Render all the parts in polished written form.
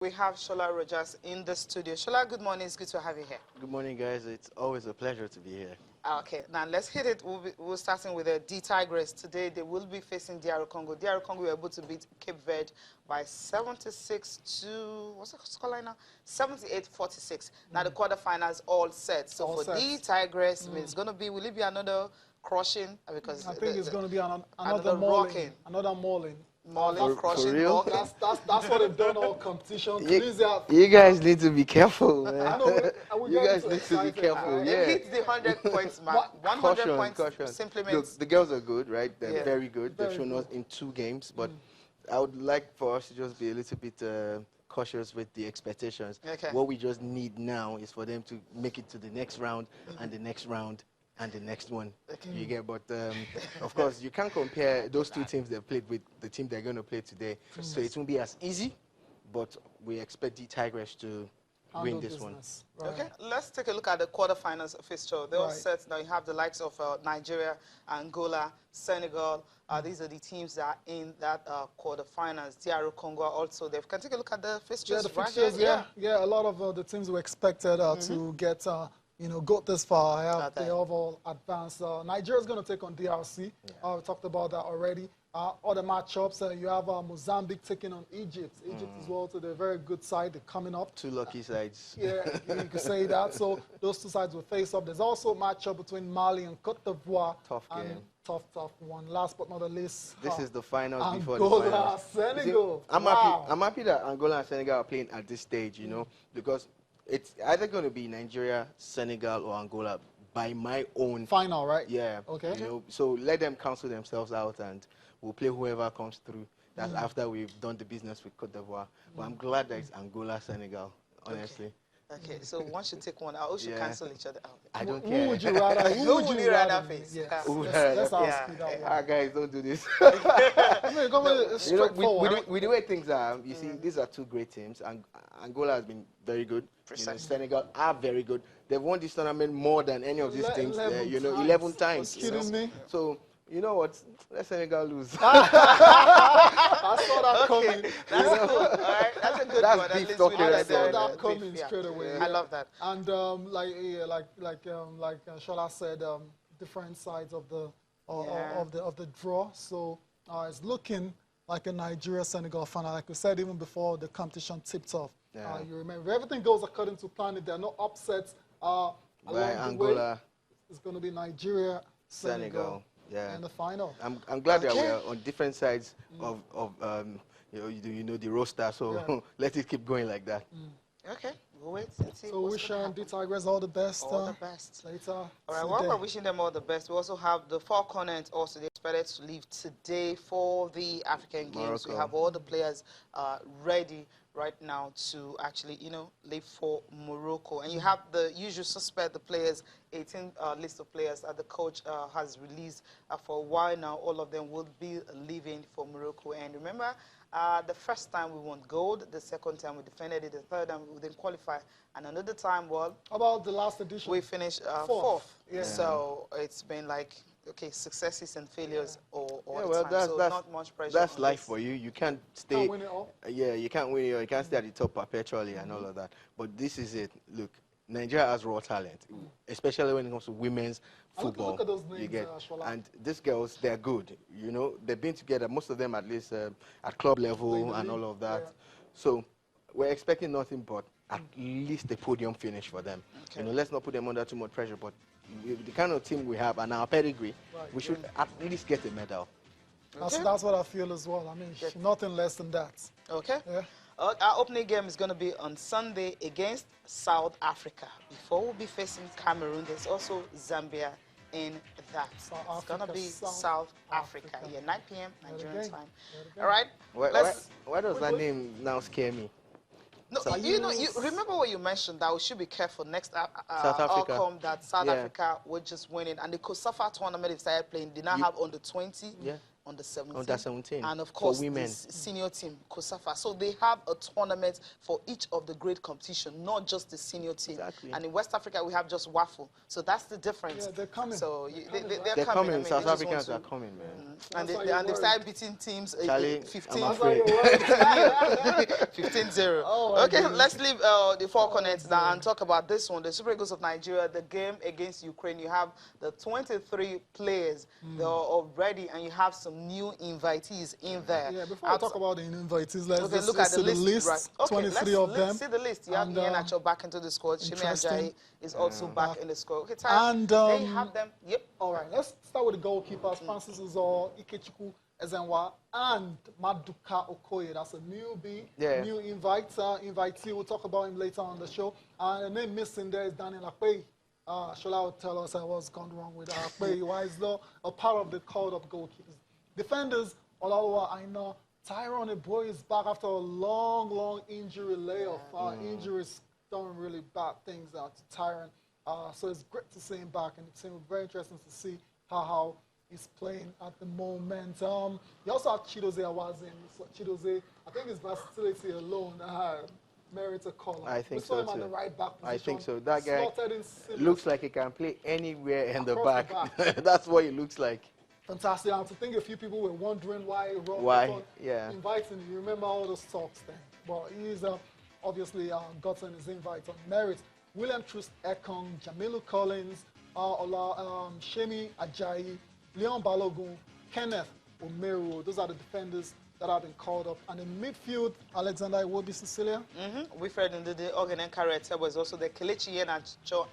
We have Shola Rogers in the studio. Shola, good morning. It's good to have you here. Good morning, guys. It's always a pleasure to be here. Okay, now let's hit it. We're starting with the D Tigers. Today they will be facing DR Congo. DR Congo were able to beat Cape Verde by 76 to, what's the scoreline now? 78-46. Now the quarterfinals all set. So for D Tigers, it's going to be, will it be another crushing? Because I think it's going to be another rocking. Another mauling. Mauling, crushing, real? That's what they've done all competition. You guys need to be careful, man. I know, you guys need to be careful. It hits the 100 points mark. 100 points simply means... Look, the girls are good, right? They're very good. Very They've shown us in 2 games, but I would like for us to just be a little bit cautious with the expectations. Okay. What we just need now is for them to make it to the next round and the next round and the next one. You get, but of course you can't compare those 2 teams they've played with the team they're going to play today. So it won't be as easy, but we expect the Tigers to win this one. Right. Okay, let's take a look at the quarterfinals fixture. They're all set now. You have the likes of Nigeria, Angola, Senegal. These are the teams that are in that quarterfinals. DR Congo also. They can take a look at the fixtures. Yeah, the fixtures. Yeah. A lot of the teams were expected to get. Go this far. They have all advanced. Nigeria's going to take on DRC. We talked about that already. Other matchups, you have Mozambique taking on Egypt. Egypt as well, so they're a very good side. They're coming up. 2 lucky sides. Yeah, you could say that. So those 2 sides will face up. There's also a matchup between Mali and Cote d'Ivoire. Tough game. Tough one. Last but not the least. This is the finals before Angola, the finals. Senegal. I'm happy that Angola and Senegal are playing at this stage, you know, because it's either going to be Nigeria, Senegal, or Angola by my own final, right? Yeah. Okay. You know, so let them cancel themselves out, and we'll play whoever comes through. That's after we've done the business with Cote d'Ivoire. But I'm glad that it's Angola, Senegal. Honestly. Okay, so once you take one out, we should cancel each other out. I don't care. Who would you rather? Who would you rather face? Yes. Let's ask you that one. Guys, don't do this. With the way things are, you see, these are 2 great teams. And Angola has been very good. You know, Senegal are very good. They've won this tournament more than any of these teams. 11 times. Kidding me? So, you know what? Let Senegal lose. I saw that coming. That's good. All right, that's a good That's one. beef talking right I saw there. that coming straight away. I love that. And like Shola said, different sides of the draw. So it's looking like a Nigeria-Senegal final. Like we said even before the competition tipped off. You remember, if everything goes according to plan, if there are no upsets along Angola, the way, it's going to be Nigeria, Senegal. In the final. I'm glad that we're on different sides of the roster. So let it keep going like that. Okay, we'll wait and see. So wish the Tigers all the best. All the best. Later. All right, while we're wishing them all the best, we also have the Falconets also. They expected to leave today for the African Games. Morocco. We have all the players ready right now to actually, leave for Morocco. And you have the usual suspect, the players, 18 list of players that the coach has released for a while now. All of them will be leaving for Morocco. And remember, the first time we won gold, the second time we defended it, the third time we didn't qualify, and another time, well... About the last edition? We finished 4th. Yeah. So it's been like... Okay, successes and failures all the time, so not much pressure. That's life for you. You can't stay. Can't win it all. You can't win it all. You can't stay at the top perpetually and all of that. But this is it. Look, Nigeria has raw talent, especially when it comes to women's football. Look at those names, and these girls, they're good. You know, they've been together, most of them at least at club level and all of that. So we're expecting nothing but at least a podium finish for them. Okay. You know, let's not put them under too much pressure, but the kind of team we have and our pedigree, we should at least get a medal. That's what I feel as well. I mean, nothing less than that. Okay. Yeah. Our opening game is going to be on Sunday against South Africa. Before we'll be facing Cameroon, there's also Zambia in that. It's going to be South Africa. Yeah, 9 p.m. Nigerian time. All right. Why does that name now scare me? No, you remember what you mentioned, that we should be careful next outcome that South Africa would just win it. And the COSAFA tournament they started playing, they now have under 20. Yeah. under 17. Under 17. And of For course, women. the senior team, Kosafa. So they have a tournament for each of the great competition, not just the senior team. Exactly. And in West Africa, we have just Waffle. So that's the difference. Yeah, they're coming. So They're coming. I mean, South they just Africans want are coming, man. and That's they've started beating teams Charlie, 15. I'm afraid. 15-0. Oh, Okay, goodness. let's leave the Falconets now and talk about this one. The Super Eagles of Nigeria, the game against Ukraine. You have the 23 players that are already, and you have some new invitees in there. Yeah, before I talk about the invitees, let's just look at see the list. Right. Okay, 23 of them. Let's see the list. You have Ian Acho back into the squad. Shimi interesting. Ajayi is also back in the squad. Okay, Ty, And they have them. Yep. all right, let's start with the goalkeepers. Francis Uzor, Ikechukwu Ezenwa, and Maduka Okoye. That's a newbie, new invitee. We'll talk about him later on the show. And the name missing there is Daniel Akpe. Shola will tell us what's gone wrong with Akpe. Why is not a part of the code of goalkeepers? Defenders, Olawa Aina, Tyrone Eboy is back after a long injury layoff. Injuries done really bad things to Tyrone. So it's great to see him back in the team. Very interesting to see how he's playing at the moment. You also have Chidozie Awazin. So Chidozie, I think his versatility alone merits a call. I think so. so Him too. At the right back position. I think so. That guy in looks like he can play anywhere in the Across back. the back. That's what he looks like. Fantastic. And to think a few people were wondering why inviting him. You remember all those talks then. But he's obviously gotten his invite on merit. William Trust Ekong, Jamilu Collins, Shemi Ajayi, Leon Balogun, Kenneth Omeru. Those are the defenders that have been called up. And in midfield, Alexander Iwobi Cecilia. Wilfred Ndidi, Ogenen Karete was also there. Kelechi Yen and Joe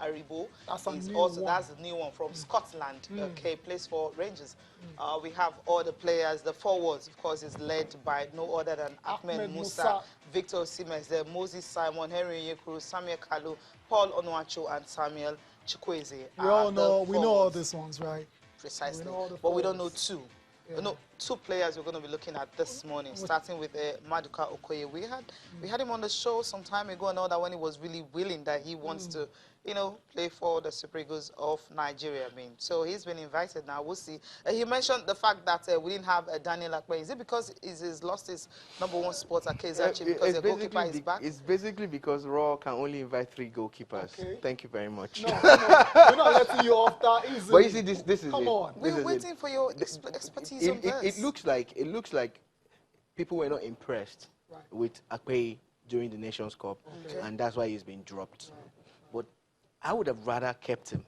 Aribo. That's a is new also one. That's the new one from Scotland. Okay, plays for Rangers. We have all the players. The forwards, of course, is led by no other than Ahmed Musa, Victor Osimhen, there, Moses Simon, Henry Yekuru, Samuel Kalu, Paul Onuachu, and Samuel Chukwueze. We know all these ones, right? Precisely. But we don't know two. Yeah. No, two players we're going to be looking at this morning, starting with Maduka Okoye. We had him on the show some time ago and all that when he was really willing that he wants to, play for the Super Eagles of Nigeria. I mean, so he's been invited now. We'll see. He mentioned the fact that we didn't have Daniel Akpe. Is it because he's lost his #1 spot at KZH because the goalkeeper is back? It's basically because Raw can only invite 3 goalkeepers. Okay. Thank you very much. No, we're not letting you off that easily. But you see, this is Come on. We're waiting for your expertise on this. It looks like people were not impressed with Akpe during the Nations Cup, and that's why he's been dropped. But I would have rather kept him.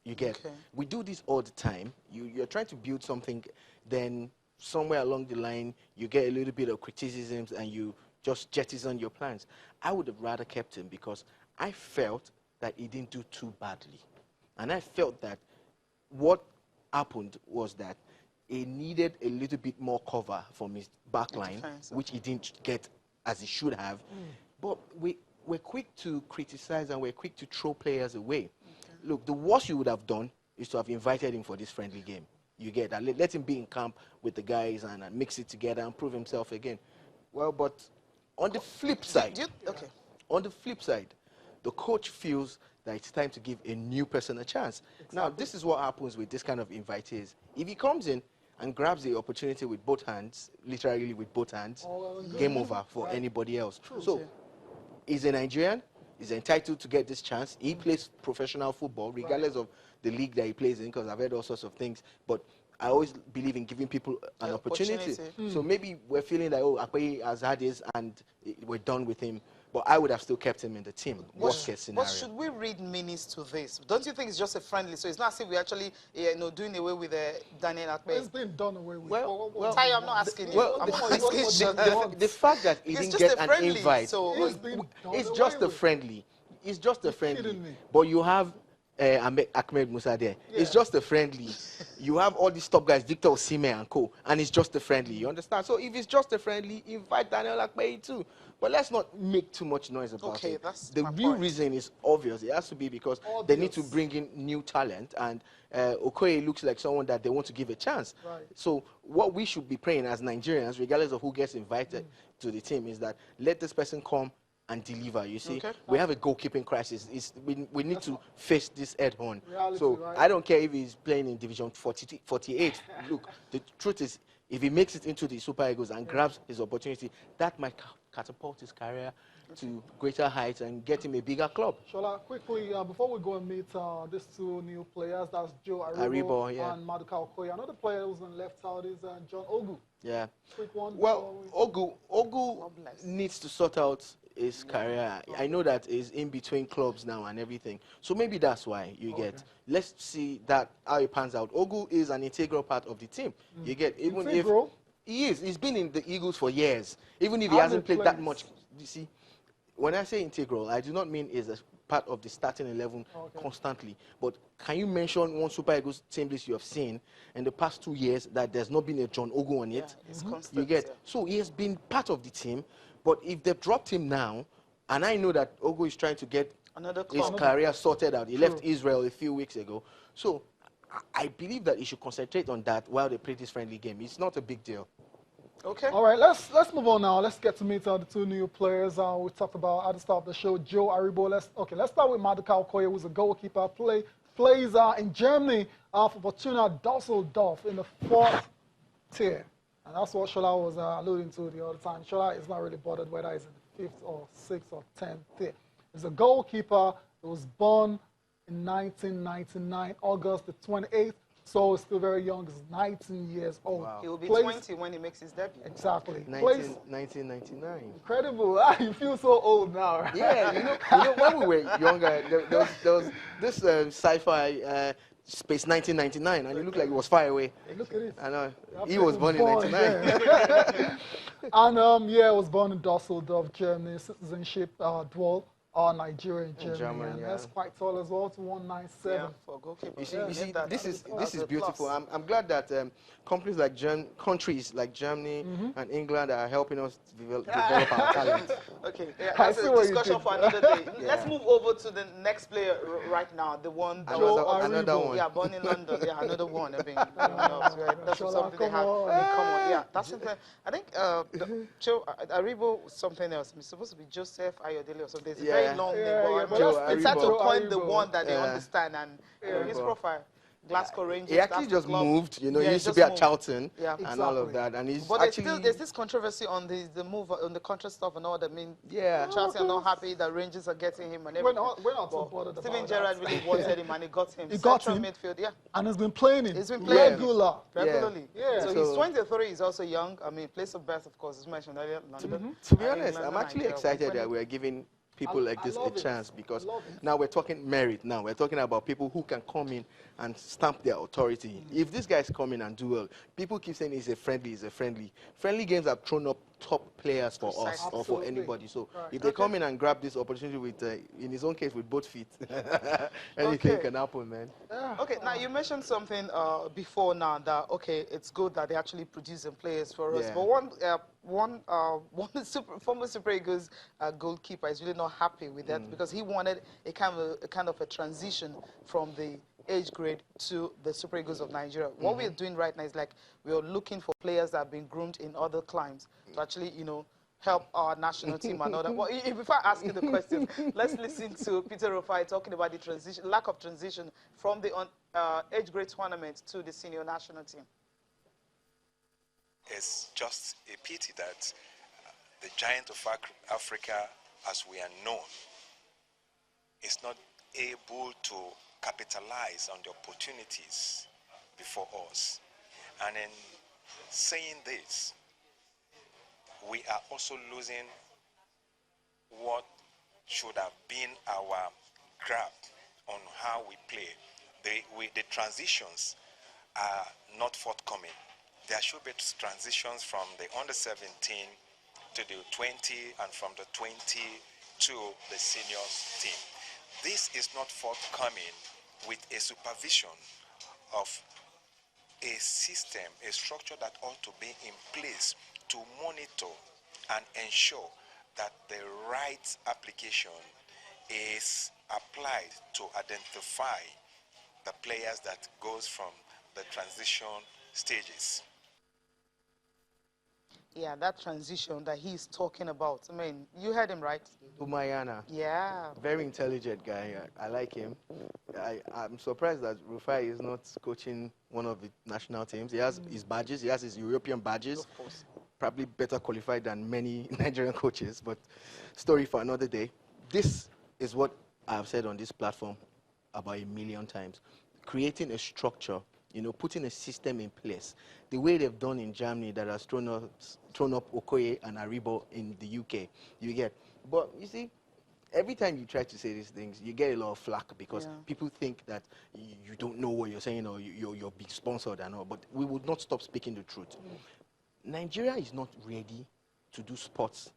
You get? We do this all the time. You're trying to build something, then somewhere along the line, you get a little bit of criticisms and you just jettison your plans. I would have rather kept him because I felt that he didn't do too badly. And I felt that what happened was that he needed a little bit more cover from his backline, which he didn't get as he should have. But we're quick to criticize and we're quick to throw players away. Look, the worst you would have done is to have invited him for this friendly game. You get that? Let him be in camp with the guys and mix it together and prove himself again. Well, but on the flip side, on the flip side, the coach feels that it's time to give a new person a chance. Now, this is what happens with this kind of invitees. If he comes in and grabs the opportunity with both hands, literally with both hands, game over for anybody else. So, he's a Nigerian. He's entitled to get this chance. He plays professional football, regardless of the league that he plays in, because I've heard all sorts of things. But I always believe in giving people an opportunity. So maybe we're feeling like, oh, Akpe has had this and we're done with him. But I would have still kept him in the team. Worst case scenario. But should we read meanings to this? Don't you think it's just a friendly? So it's not as if we're actually doing away with Daniel Akpe. It's been done away with. Well, Ty, I'm not asking you. Well, the fact that he didn't get an invite, so it's just a friendly. It's just a friendly. But you have Ahmed Musa there. It's just a friendly. You have all these top guys, Victor Osimhen and co, and it's just a friendly. You understand? So if it's just a friendly, invite Daniel Akpe too. But let's not make too much noise about it. That's the real reason is obvious. It has to be because they need to bring in new talent, and Okoye looks like someone that they want to give a chance. So what we should be praying as Nigerians, regardless of who gets invited to the team, is that let this person come and deliver. You see, Okay. we have a goalkeeping crisis. We need to face this head on. Reality, So right? I don't care if he's playing in Division 48. Look, the truth is, if he makes it into the Super Eagles and grabs his opportunity, that might catapult his career to greater heights and get him a bigger club. Shola, quickly, before we go and meet these two new players, that's Joe Aribo, yeah. and Maduka Okoye. Another player who's on the left side is John Ogu. Yeah. Quick one. Well, Ogu needs to sort out his career. I know that he's in between clubs now and everything. So maybe that's why you get. Let's see that how it pans out. Ogu is an integral part of the team. You get, even Integral? if he is, he's been in the Eagles for years. Even if he hasn't played that much. You see, when I say integral, I do not mean he's a part of the starting 11 constantly. But can you mention one Super Eagles team list you have seen in the past 2 years that there's not been a John Ogu on it? It's constant. You get, so he has been part of the team. But if they've dropped him now, and I know that Ogu is trying to get his career sorted out. He left Israel a few weeks ago. So I believe that he should concentrate on that while they play this friendly game. It's not a big deal. Okay. All right, let's move on now. Let's get to meet the two new players. We talked about at the start of the show, Joe Aribo. Let's start with Maduka Okoye, who's a goalkeeper. Plays in Germany for Fortuna Dusseldorf in the 4th tier. And that's what Shola was alluding to the other time. Shola is not really bothered whether he's in the 5th or 6th or 10th tier. He's a goalkeeper. He was born in 1999, August the 28th. So still very young. He's 19 years old. Wow. He will be 20 when he makes his debut. Exactly. 1999. Incredible. You feel so old now, right? Yeah, you know when we were younger, there was this sci-fi Space 1999, and it looked like it was far away. Look at it. I know. He was born in 99. Yeah. And yeah, I was born in Dusseldorf, Germany. Citizenship dual. Nigeria and Germany. And that's quite tall as well, to 197. Yeah, for goalkeeper. You see, this is beautiful. I'm glad that countries like Germany and England are helping us develop our talent. Okay, that's a discussion for another day. Let's move over to the next player right now, the one that another one. Yeah, born in London. Yeah, another one. I mean, that's something they have in common. Yeah, that's something. I think Joe Aribo something else. It's supposed to be Joseph Ayodele or something. It's a very long name, but it's hard to coin the one that they understand. And his profile, Glasgow Rangers. He actually just moved. You know, he used to be at Charlton and all of that. And he's actually. There's this controversy on the move, on the contract stuff and all that. I mean, Charlton are not happy that Rangers are getting him and everything. We're not so bothered about Steven Gerrard really wanted him and he got him. He got him. Midfield, And he's been playing him. He's been playing regularly. Yeah. So he's 23. He's also young. I mean, place of birth, of course, is mentioned earlier. London. To be honest, I'm actually excited that we're giving people like this a chance, because now we're talking merit. Now we're talking about people who can come in and stamp their authority. If these guys come in and do well, people keep saying he's a friendly. Friendly games have thrown up top players for us or for anybody. So if they come in and grab this opportunity with, in his own case, with both feet, anything can happen, man. Okay, now you mentioned something before now that, okay, it's good that they actually producing players for us. But one former Super Eagles goalkeeper is really not happy with that, because he wanted a kind of a transition from the age grade to the Super Eagles of Nigeria. What we're doing right now is like we're looking for players that have been groomed in other climes to actually, you know, help our national team and all that. Well, before asking the question, let's listen to Peter Rufai talking about the transition, lack of transition from the age grade tournament to the senior national team. It's just a pity that the giant of Africa, as we are known, is not able to capitalize on the opportunities before us. And in saying this, we are also losing what should have been our grab on how we play. The transitions are not forthcoming. There should be transitions from the under-17 to the 20 and from the 20 to the seniors team. This is not forthcoming with a supervision of a system, a structure that ought to be in place to monitor and ensure that the right application is applied to identify the players that goes from the transition stages. Yeah, that transition that he's talking about. I mean, you heard him, right? Umayana. Yeah. Very intelligent guy. I like him. I'm surprised that Rufai is not coaching one of the national teams. He has his badges. He has his European badges. Of course. Probably better qualified than many Nigerian coaches, but story for another day. This is what I've said on this platform about 1,000,000 times. Creating a structure, you know, putting a system in place. The way they've done in Germany that has thrown up Okoye and Aribo in the UK. You get. But you see, every time you try to say these things, you get a lot of flack because people think that you don't know what you're saying or you're being sponsored and all. But we would not stop speaking the truth. Nigeria is not ready to do sports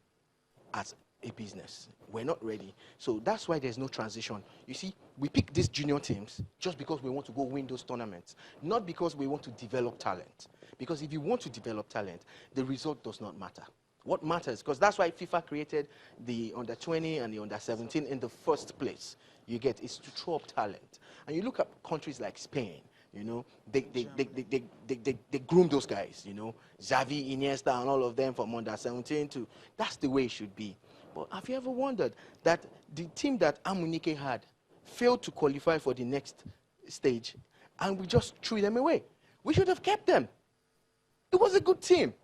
as a business. We're not ready. So that's why there's no transition. You see, we pick these junior teams just because we want to go win those tournaments, not because we want to develop talent. Because if you want to develop talent, the result does not matter. What matters, because that's why FIFA created the under-20 and the under-17 in the first place. You get, is to throw up talent. And you look at countries like Spain, you know, they groom those guys, you know, Xavi, Iniesta, and all of them from under-17 to, that's the way it should be. But have you ever wondered that the team that Amunike had failed to qualify for the next stage, and we just threw them away? We should have kept them. It was a good team.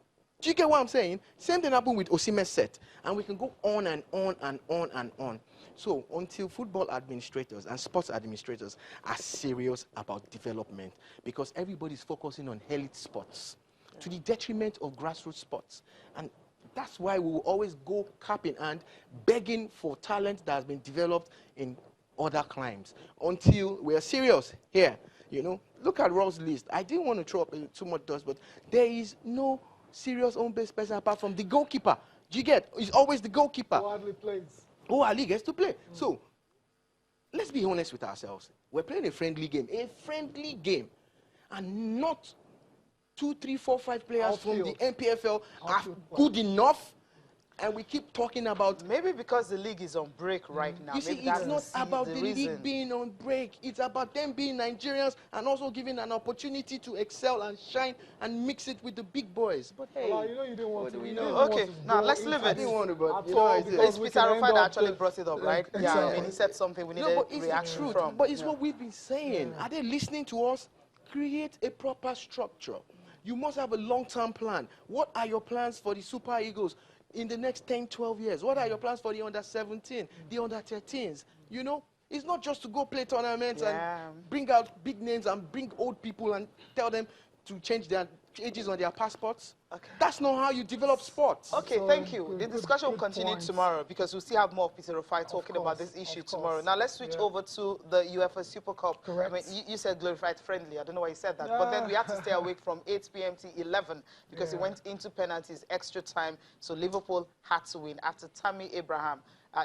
Do you get what I'm saying? Same thing happened with Osimhen's set. And we can go on and on and on and on. So until football administrators and sports administrators are serious about development, because everybody's focusing on elite sports to the detriment of grassroots sports. And that's why we will always go cap in hand, begging for talent that has been developed in other climes. Until we are serious here, you know. Look at Raw's list. I didn't want to throw up too much dust, but there is no serious home-based person apart from the goalkeeper. Do you get? It's always the goalkeeper. Who hardly plays. Who hardly gets to play. So, let's be honest with ourselves. We're playing a friendly game. And not 2, 3, 4, 5 players from the NPFL are good enough. And we keep talking about... Maybe because the league is on break right now. You see, it's not about the league being on break. It's about them being Nigerians and also giving an opportunity to excel and shine and mix it with the big boys. But hey, well, you know you didn't want to. Okay, now let's leave it. I didn't want to, but you know, it's Peter Rufai that actually brought it up, right? Exactly. Yeah, I mean, he said something we needed reaction from. But it's what we've been saying. Are they listening to us? Create a proper structure. You must have a long-term plan. What are your plans for the Super Eagles in the next 10, 12 years? What are your plans for the under-17, the under-13s? You know, it's not just to go play tournaments and bring out big names and bring old people and tell them to change their ages on their passports. Okay. That's not how you develop sports. Okay, so thank you. The discussion will continue tomorrow because we'll still have more of Peter Rufai talking about this issue tomorrow. Now let's switch over to the UEFA Super Cup. Correct. I mean, you said glorified friendly. I don't know why you said that. But then we had to stay awake from 8 p.m. to 11 because it went into penalties, extra time. So Liverpool had to win after Tammy Abraham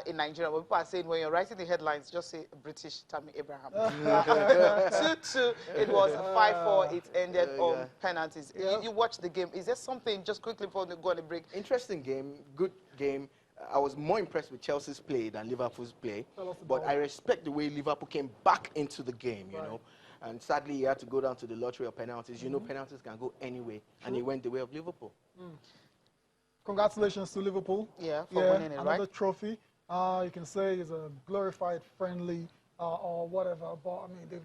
in Nigeria. But people are saying when you're writing the headlines, just say British Tammy Abraham. 2-2. It was 5-4. It ended on penalties. You watched the game. Is there something, just quickly before we go on a break? Interesting game, good game. I was more impressed with Chelsea's play than Liverpool's play. But I respect the way Liverpool came back into the game, you know. And sadly, he had to go down to the lottery of penalties. You know, penalties can go anyway. And he went the way of Liverpool. Congratulations to Liverpool. Yeah, for winning it, right? Another trophy. You can say it's a glorified friendly or whatever, but I mean,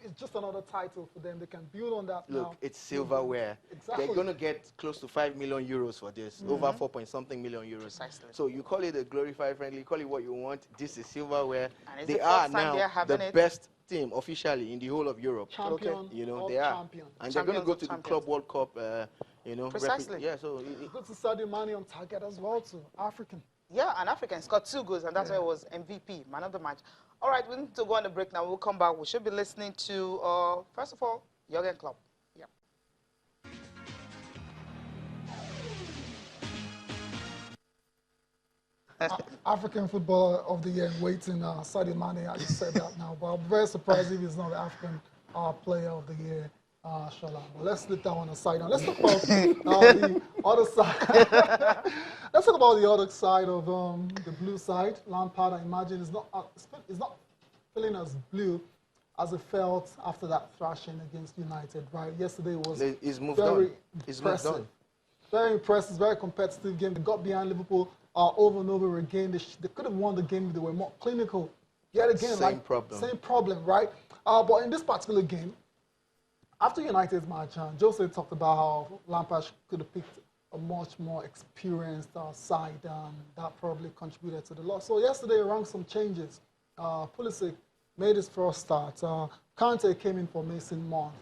it's just another title for them. They can build on that now. Look, it's silverware. Exactly. They're going to get close to 5 million euros for this, over 4-point-something million euros. Precisely. So you call it a glorified friendly, call it what you want. This is silverware. And They are now the best team officially in the whole of Europe. Champion, you know, they are. And they're going to go to the Club World Cup, you know. Precisely. Yeah, so... Good to Sadio Mane on target as well, too. African. Yeah, an African scored 2 goals, and that's why it was MVP, man of the match. All right, we need to go on a break now. We'll come back. We should be listening to, first of all, Jurgen Klopp. Yeah. African Footballer of the Year waiting, Sadio Mane. I just said that now, but I'm very surprised if he's not the African Player of the Year. Shola. But let's let that one aside. Now let's talk about the other side. Let's talk about the other side of the blue side. Lampard, I imagine, is not feeling as blue as it felt after that thrashing against United. Right? Yesterday was He's moved very on. He's impressive. moved on. Very impressive, very competitive game. They got behind Liverpool over and over again. They could have won the game if they were more clinical. Yet again, same problem. Same problem, right? But in this particular game, after United's match, Jose talked about how Lampard could have picked a much more experienced side, that probably contributed to the loss. So yesterday, around some changes, Pulisic made his first start. Kante came in for Mason Mount.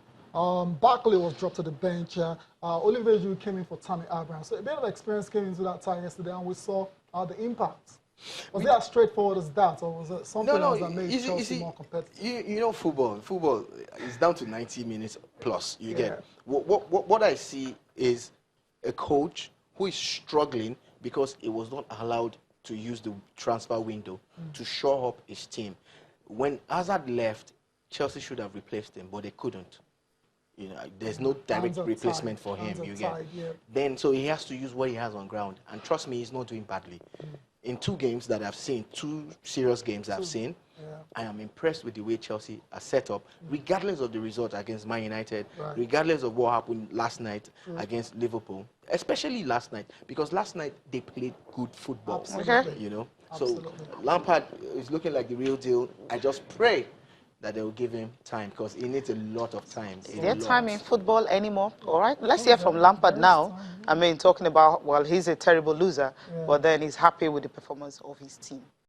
Barkley was dropped to the bench. Olivier Giroud came in for Tammy Abraham. So a bit of experience came into that tie yesterday, and we saw the impact. Was it as straightforward as that, or was it something else that made Chelsea more competitive? You know, football is down to 90 minutes plus. You get what I see is a coach who is struggling because he was not allowed to use the transfer window to shore up his team. When Hazard left, Chelsea should have replaced him, but they couldn't. You know, there's no direct replacement for him. You get. Then so he has to use what he has on ground, and trust me, he's not doing badly. In 2 games that I've seen, 2 serious games I've seen, I am impressed with the way Chelsea are set up, regardless of the result against Man United, regardless of what happened last night against Liverpool, especially last night, because last night they played good football. You know, so Lampard is looking like the real deal. I just pray that they will give him time, because he needs a lot of time. Is there time in football anymore? All right, let's hear from Lampard now. I mean, talking about, well, he's a terrible loser, but then he's happy with the performance of his team.